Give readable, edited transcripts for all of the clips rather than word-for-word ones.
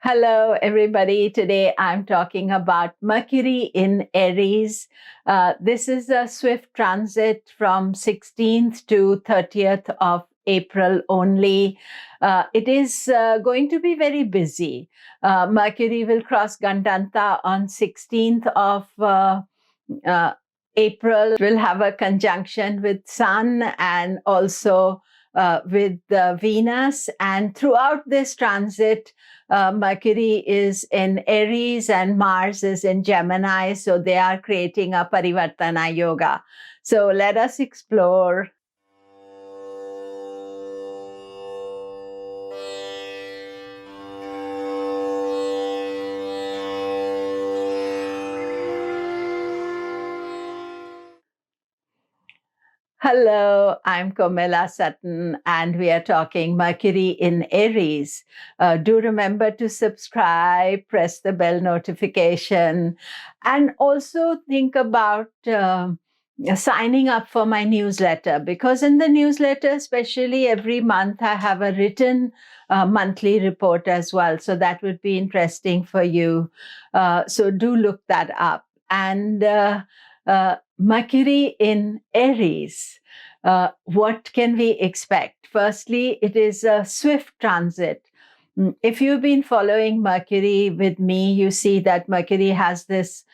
Hello, everybody. Today I'm talking about Mercury in Aries. This is a swift transit from 16th to 30th of April only. It is going to be very busy. Mercury will cross Gandanta on 16th of uh, April. Will have a conjunction with Sun and also with Venus. And throughout this transit, Mercury is in Aries and Mars is in Gemini. So they are creating a Parivartana Yoga. So let us explore. Hello, I'm Komilla Sutton, and we are talking Mercury in Aries. Do remember to subscribe, press the bell notification, and also think about signing up for my newsletter, because in the newsletter, especially every month, I have a written monthly report as well. So that would be interesting for you. So do look that up. And Mercury in Aries. What can we expect? Firstly, it is a swift transit. If you've been following Mercury with me, you see that Mercury has this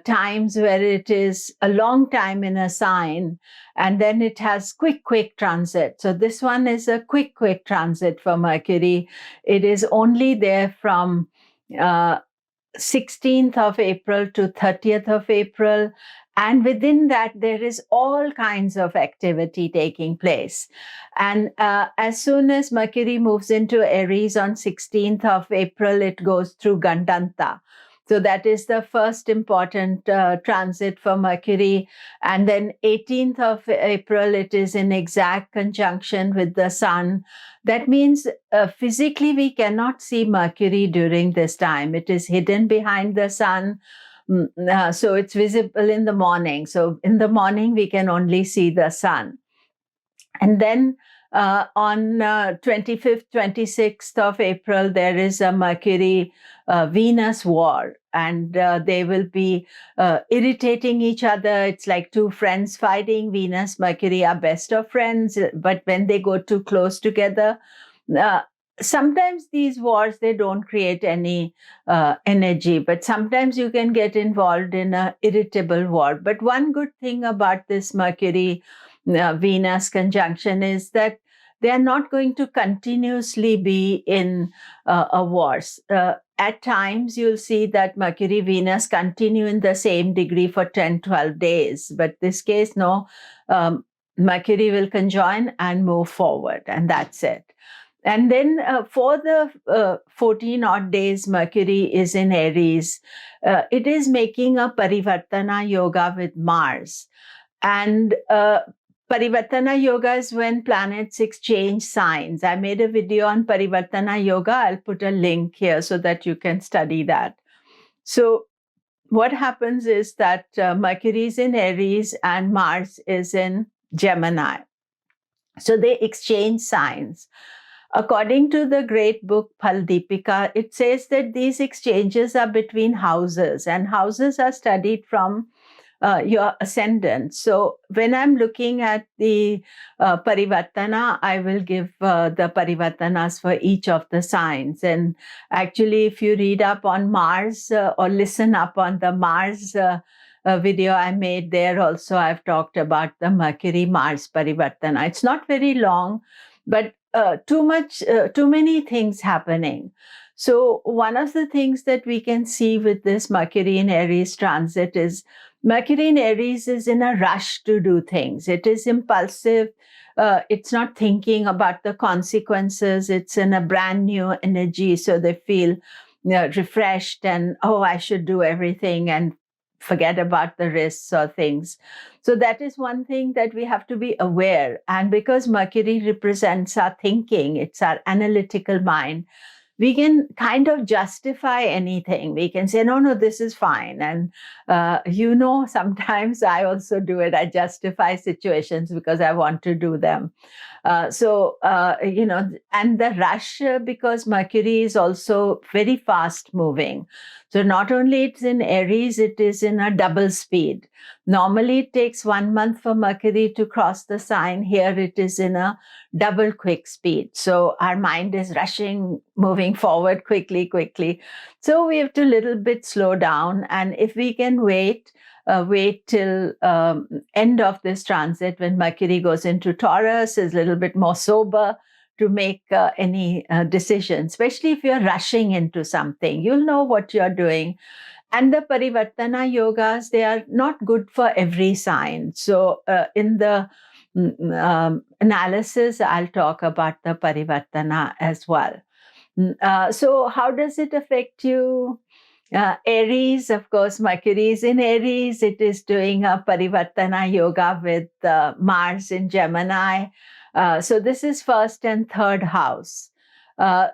times where it is a long time in a sign, and then it has quick transit. So this one is a quick transit for Mercury. It is only there from 16th of April to 30th of April. And within that, there is all kinds of activity taking place. And as soon as Mercury moves into Aries on 16th of April, it goes through Gandanta. So that is the first important transit for Mercury. And then 18th of April, it is in exact conjunction with the Sun. That means physically we cannot see Mercury during this time. It is hidden behind the Sun. So it's visible in the morning. So in the morning, we can only see the Sun. And then on 25th, 26th of April, there is a Mercury-Venus war, and they will be irritating each other. It's like two friends fighting. Venus, Mercury are best of friends, but when they go too close together, sometimes these wars, they don't create any energy, but sometimes you can get involved in an irritable war. But one good thing about this Mercury Venus conjunction is that they are not going to continuously be in a wars. At times, you'll see that Mercury Venus continue in the same degree for 10, 12 days. But this case, no, Mercury will conjoin and move forward, and that's it. And then for the 14 odd days Mercury is in Aries, it is making a Parivartana Yoga with Mars. And Parivartana Yoga is when planets exchange signs. I made a video on Parivartana Yoga. I'll put a link here so that you can study that. So what happens is that Mercury is in Aries and Mars is in Gemini. So they exchange signs. According to the great book Phaldipika, it says that these exchanges are between houses, and houses are studied from your ascendant. So when I'm looking at the Parivartana, I will give the Parivartanas for each of the signs. And actually, if you read up on Mars or listen up on the Mars video I made there also, I've talked about the Mercury-Mars Parivartana. It's not very long, but too many things happening. So one of the things that we can see with this Mercury in Aries transit is Mercury in Aries is in a rush to do things. It is impulsive. It's not thinking about the consequences. It's in a brand new energy. So they feel refreshed and, oh, I should do everything and forget about the risks or things. So that is one thing that we have to be aware. And because Mercury represents our thinking, it's our analytical mind, we can kind of justify anything. We can say, no, this is fine. And, sometimes I also do it. I justify situations because I want to do them. And the rush, because Mercury is also very fast moving. So not only it's in Aries, it is in a double speed. Normally it takes 1 month for Mercury to cross the sign. Here it is in a double quick speed. So our mind is rushing, moving forward quickly. So we have to little bit slow down. And if we can wait till end of this transit, when Mercury goes into Taurus, is a little bit more sober to make any decision, especially if you're rushing into something. You'll know what you're doing. And the Parivartana yogas, they are not good for every sign. So in the analysis, I'll talk about the Parivartana as well. So how does it affect you? Aries, of course, Mercury is in Aries. It is doing a Parivartana yoga with Mars in Gemini. So this is first and third house.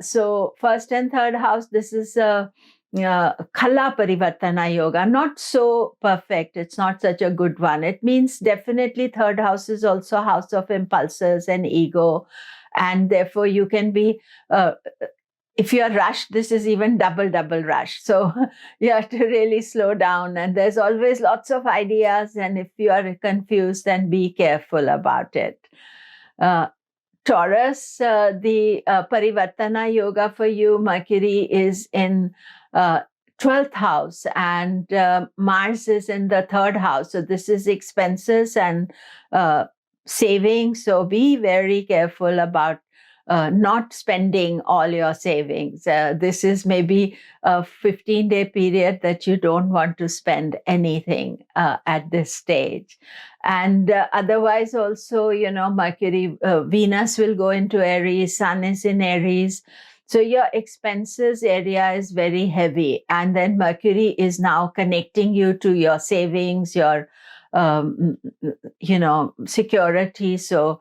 So first and third house, this is a Kala Parivartana yoga, not so perfect. It's not such a good one. It means definitely third house is also house of impulses and ego. And therefore you can be if you're rushed, this is even double rush. So you have to really slow down. And there's always lots of ideas. And if you are confused, then be careful about it. Taurus, the Parivartana yoga for you, Mercury is in 12th house and Mars is in the 3rd house. So this is expenses and savings. So be very careful about not spending all your savings. This is maybe a 15-day period that you don't want to spend anything at this stage. And otherwise also, Mercury, Venus will go into Aries, Sun is in Aries. So your expenses area is very heavy. And then Mercury is now connecting you to your savings, your, security. So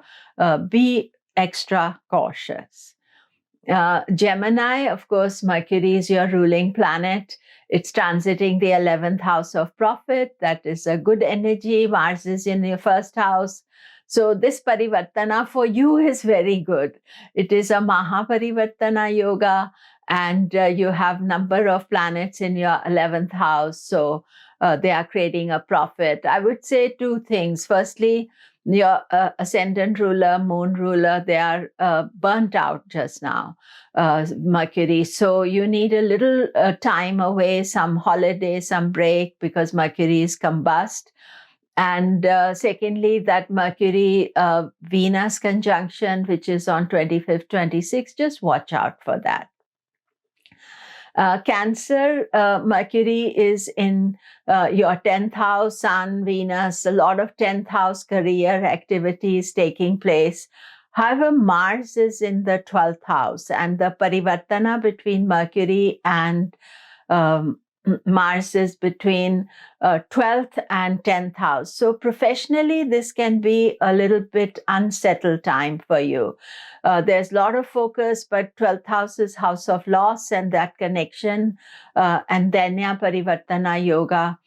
be extra cautious. Gemini, of course, Mercury is your ruling planet. It's transiting the 11th house of profit. That is a good energy. Mars is in your 1st house. So this Parivartana for you is very good. It is a Mahaparivartana yoga, and you have number of planets in your 11th house. So they are creating a profit. I would say 2 things. Firstly, your ascendant ruler, moon ruler, they are burnt out just now, Mercury. So you need a little time away, some holiday, some break, because Mercury is combust. And secondly, that Mercury Venus conjunction, which is on 25th, 26th, just watch out for that. Cancer, Mercury is in your 10th house, Sun, Venus, a lot of 10th house career activities taking place. However, Mars is in the 12th house, and the Parivartana between Mercury and Mars is between 12th and 10th house. So professionally, this can be a little bit unsettled time for you. There's a lot of focus, but 12th house is house of loss and that connection, and Danya Parivartana yoga.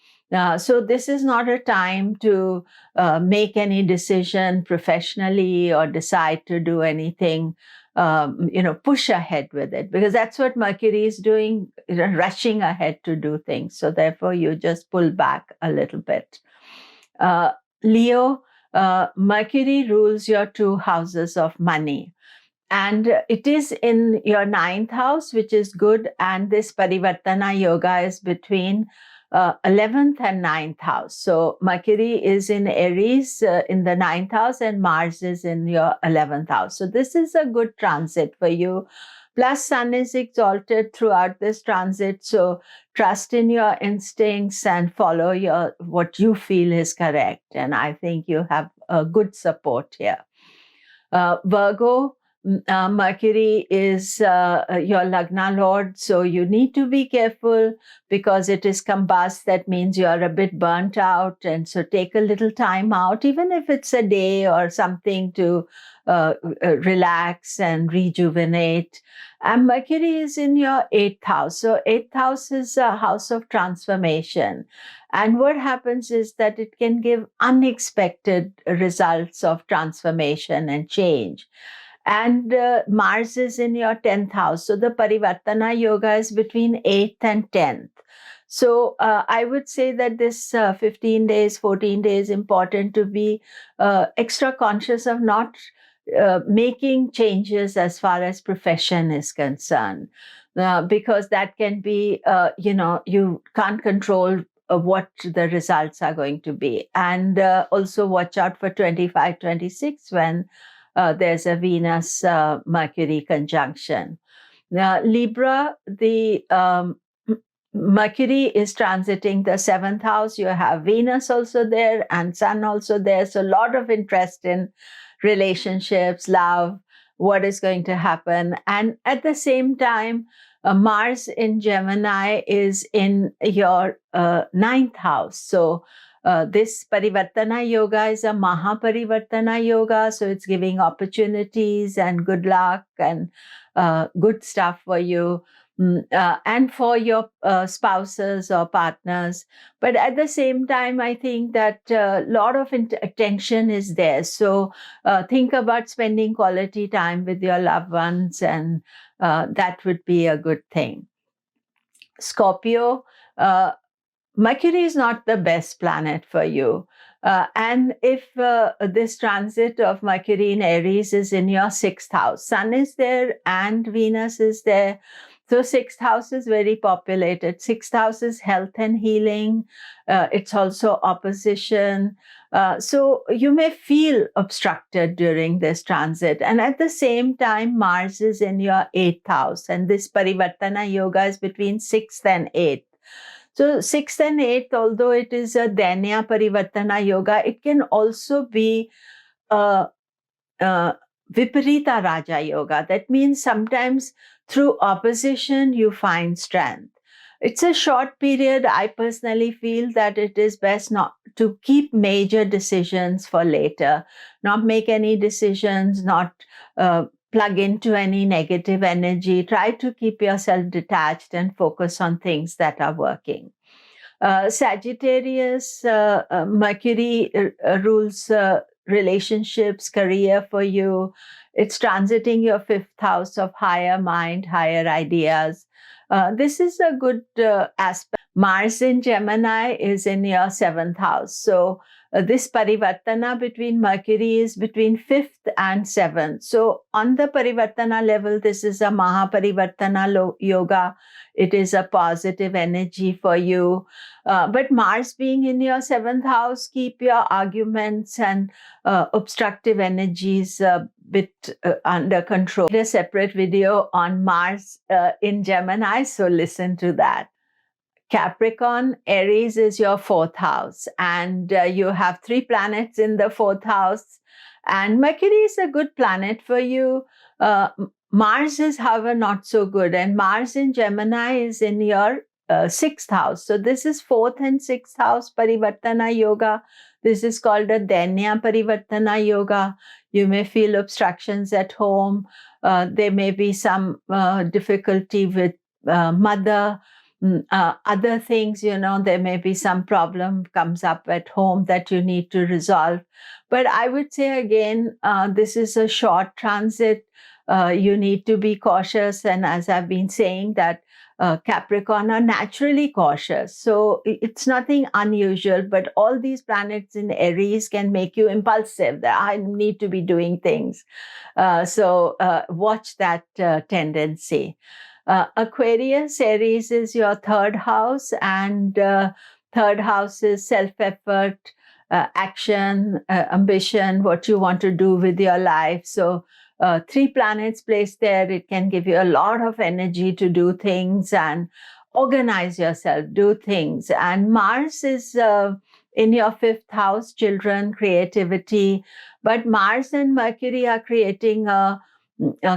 So this is not a time to make any decision professionally or decide to do anything, push ahead with it, because that's what Mercury is doing, rushing ahead to do things. So therefore, you just pull back a little bit. Leo, Mercury rules your 2 houses of money. And it is in your 9th house, which is good. And this Parivartana yoga is between 11th and 9th house. So Mercury is in Aries in the 9th house and Mars is in your 11th house. So this is a good transit for you. Plus Sun is exalted throughout this transit. So trust in your instincts and follow what you feel is correct. And I think you have a good support here. Virgo, Mercury is your Lagna Lord, so you need to be careful because it is combust. That means you're a bit burnt out, and so take a little time out, even if it's a day or something, to relax and rejuvenate. And Mercury is in your 8th house. So 8th house is a house of transformation. And what happens is that it can give unexpected results of transformation and change. And Mars is in your 10th house. So the Parivartana Yoga is between 8th and 10th. So I would say that this 15 days, 14 days, important to be extra conscious of not making changes as far as profession is concerned. Because that can be, you can't control what the results are going to be. And also watch out for 25, 26 when there's a Venus Mercury conjunction. Now, Libra, the Mercury is transiting the 7th house. You have Venus also there and Sun also there. So, a lot of interest in relationships, love, what is going to happen. And at the same time, Mars in Gemini is in your 9th house. So, this Parivartana Yoga is a Mahaparivartana Yoga. So, it's giving opportunities and good luck and good stuff for you. And for your spouses or partners. But at the same time, I think that a lot of attention is there. So think about spending quality time with your loved ones, and that would be a good thing. Scorpio, Mercury is not the best planet for you. And if this transit of Mercury in Aries is in your 6th house, Sun is there and Venus is there. So 6th house is very populated. 6th house is health and healing. It's also opposition. So you may feel obstructed during this transit. And at the same time, Mars is in your 8th house. And this Parivartana Yoga is between 6th and 8th. So 6th and 8th, although it is a Danya Parivartana Yoga, it can also be Viparita Raja Yoga. That means sometimes through opposition, you find strength. It's a short period. I personally feel that it is best not to keep major decisions for later, not make any decisions, not plug into any negative energy. Try to keep yourself detached and focus on things that are working. Sagittarius, Mercury rules relationships, career for you. It's transiting your 5th house of higher mind, higher ideas. This is a good aspect. Mars in Gemini is in your 7th house. So this Parivartana between Mercury is between 5th and 7th. So on the Parivartana level, this is a Mahaparivartana Yoga. It is a positive energy for you. But Mars being in your 7th house, keep your arguments and obstructive energies a bit under control. A separate video on Mars in Gemini, so listen to that. Capricorn, Aries is your 4th house, and you have 3 planets in the 4th house. And Mercury is a good planet for you. Mars is, however, not so good. And Mars in Gemini is in your 6th house. So this is 4th and 6th house Parivartana Yoga. This is called a Danya Parivartana Yoga. You may feel obstructions at home. There may be some difficulty with mother. Other things, there may be some problem comes up at home that you need to resolve. But I would say again, this is a short transit. You need to be cautious. And as I've been saying, that Capricorn are naturally cautious. So it's nothing unusual, but all these planets in Aries can make you impulsive, that I need to be doing things. So watch that tendency. Aquarius, Aries is your 3rd house, and 3rd house is self-effort, action, ambition, what you want to do with your life. So 3 planets placed there, it can give you a lot of energy to do things and organize yourself, do things. And Mars is in your 5th house, children, creativity. But Mars and Mercury are creating a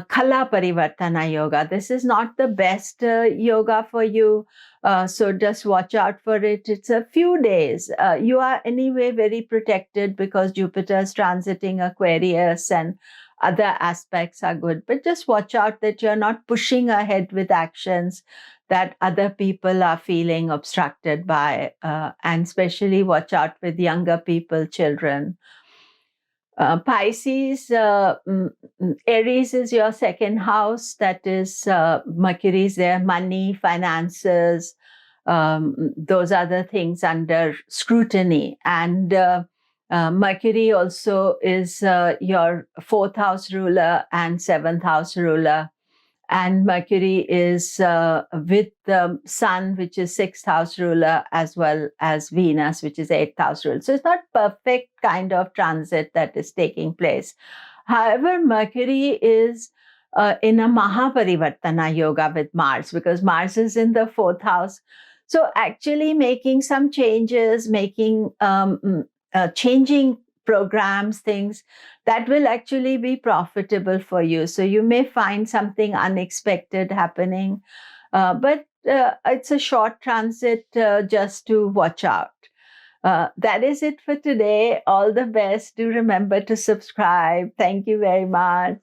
Kala Parivartana Yoga. This is not the best yoga for you. So just watch out for it. It's a few days. You are anyway very protected because Jupiter is transiting Aquarius and other aspects are good. But just watch out that you're not pushing ahead with actions that other people are feeling obstructed by. And especially watch out with younger people, children. Pisces, Aries is your second house. That is, Mercury is there, money, finances, those are the things under scrutiny. And Mercury also is your fourth house ruler and seventh house ruler. And Mercury is with the Sun, which is sixth house ruler, as well as Venus, which is eighth house ruler. So it's not perfect kind of transit that is taking place. However, Mercury is in a Mahaparivartana yoga with Mars, because Mars is in the fourth house. So actually making some changes, changing programs, things that will actually be profitable for you. So you may find something unexpected happening, but it's a short transit, just to watch out. That is it for today. All the best. Do remember to subscribe. Thank you very much.